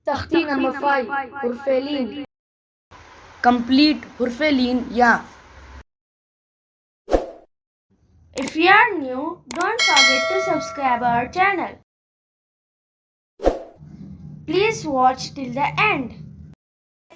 Takhti number 5, Hurfelin. Complete Hurfelin Ya. If you are new, don't forget to subscribe our channel. Please watch till the end.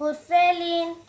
Hurfelin.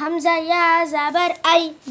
Hamza ya zabar ay.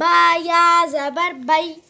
Ba ya zabar bay.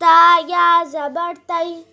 Ta ya zabar tay.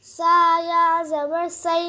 Sa ya zabar say.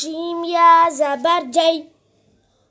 Jim ya zabar jay.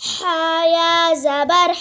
Ha ya zabar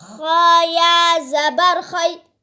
Kha ya zabar khay.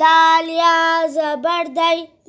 Dal ya zabar day.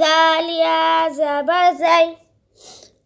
Zal ya zabar zay.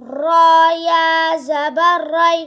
Ra ya zabar ray.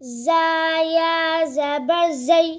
Za ya zabar zay.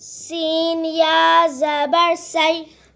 Sin ya zabar say.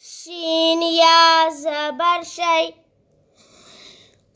Shin ya zabar shay.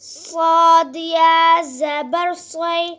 Sad ya zabar say.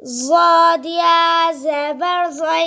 Zad ya zabar zay.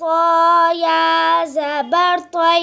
Ta ya zabar tay.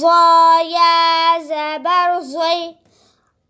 Za ya zabar zay.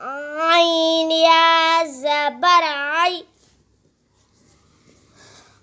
Ain ya zabar ay.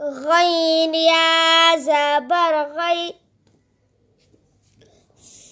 Ghain ya zabar ghay.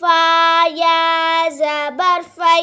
Fa ya zabar fay.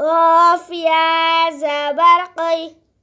Qaf ya zabar qay.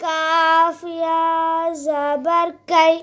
Kaf ya zabar kay.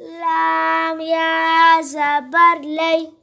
Lam ya zabar lay.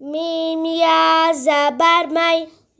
Mim ya zabar may.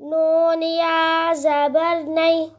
Nun ya zabar nay.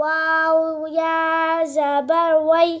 Waw ya zabar way.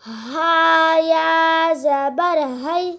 Ha ya zabar hay.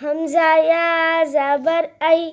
Hamza ya zabar ay.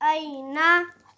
Aina.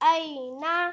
Aina.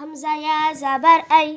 Hamza ya zabar ay.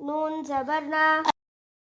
Nun zabar na.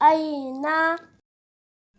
Aina.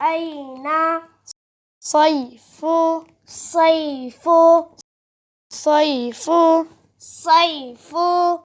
Aina. صيفو Sayfu. صيفو Sayfu.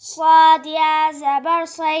Sad ya zabar say.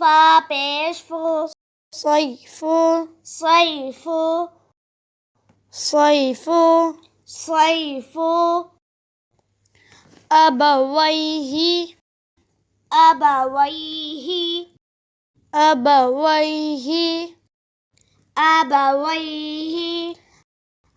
Fa pesh fu. صيفو Sayfu. صيفو Sayfu. أبويه Abawayhi. أبويه Abawayhi.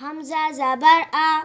Hamza zabar a.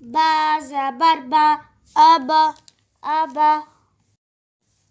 Ba zabar ba. أبا Aba.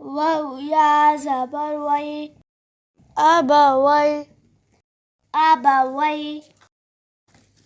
Waw ya zabar way. أبوي Abaway.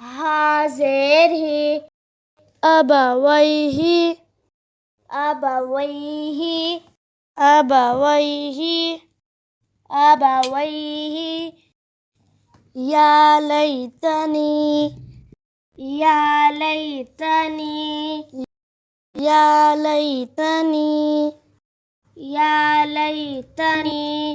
Ha zer hi. أبويه Abawayhi. أبويه Abawayhi. يا ليتني يا ليتني يا ليتني يا ليتني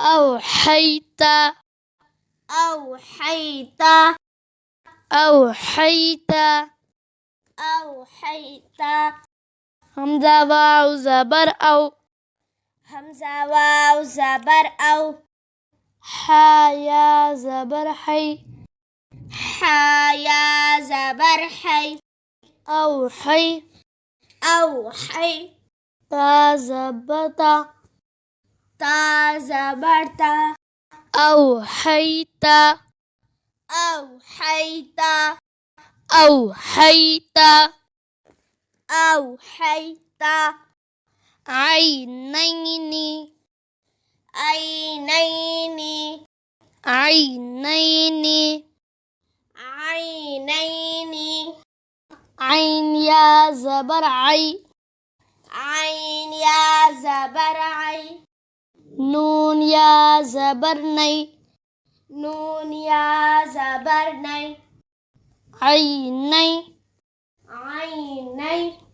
أوحيت أوحيت أوحيت أوحيت همزة واو زبر أو همزة واو زبر أو حا يا زبر حي حا يا زبر حي أو حي تا زبرت تا زبرت أوحيت أوحيت أوحيت أوحيت عينين عينين عينين عينين عين يا زبر عي عين يا زبر عين نون يا زبر ني نون يا زبر ني عيني عيني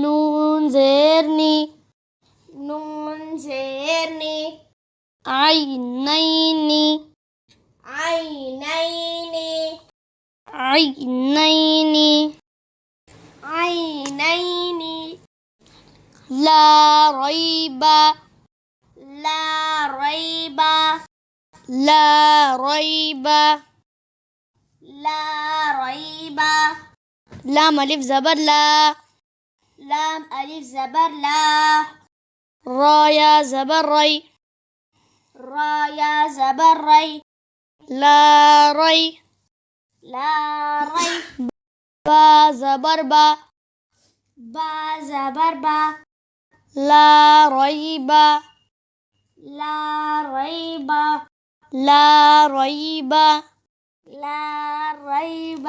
نون زيرني نون زيرني عينين عينين عينين عينين لا ريب لا ريب لا ريب لا ريب لام ألف زبر لا لام ألف زبر لا را يا زبر ري را يا زبر ري لا ري لا ري با زبر با با زبر با لا ريب لا ريب لا ريب لا ريب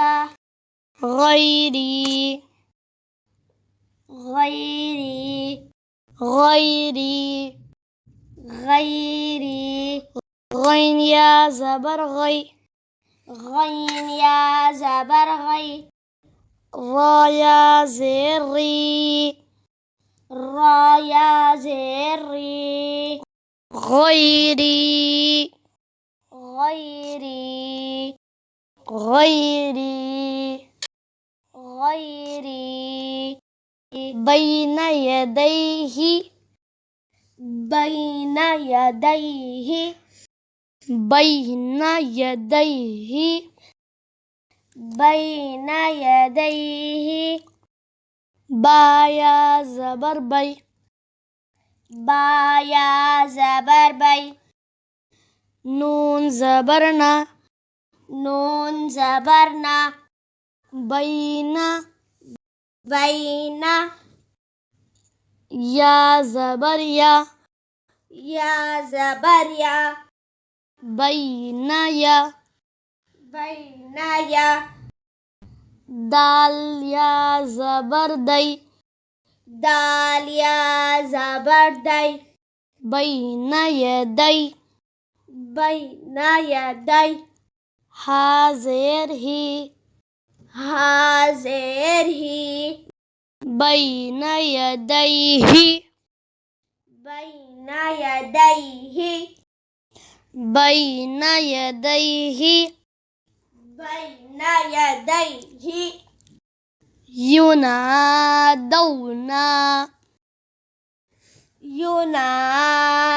غيري غيري غيري غيري غين يا زبر غي غين يا زبر غي را يا زري را يا زري غيري غيري غيري غيري بين يديه بين يديه بين يديه بين يديه با يا زبر بي با يا زبر بي نون زبرنا نون زبرنا بين بين يا زبر يا يا زبر يا بين يا بين يا دال يا زبر دي دال يا زبر دي بين يدي بين يدي حاضر هي حاضر هي بين يديه بين يديه بين يديه بين يديه ينادون ينادون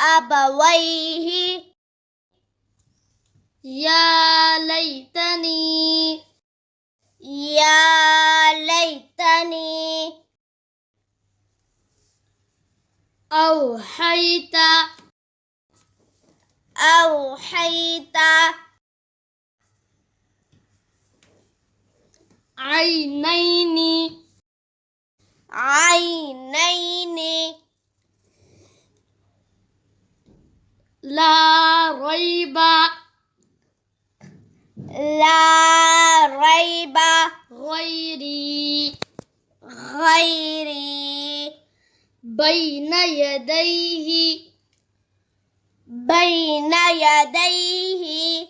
أبويه يا ليتني يا ليتني أوحيت عينين لا ريب غيري بين يديه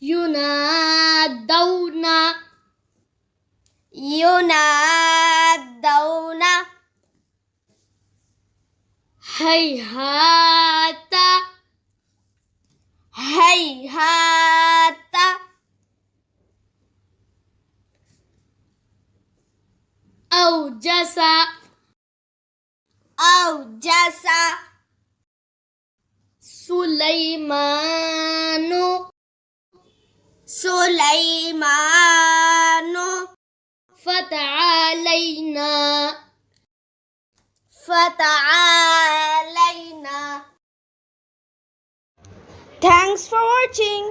ينادون هيهات أوجس سليمان فتعالينا Thanks for watching.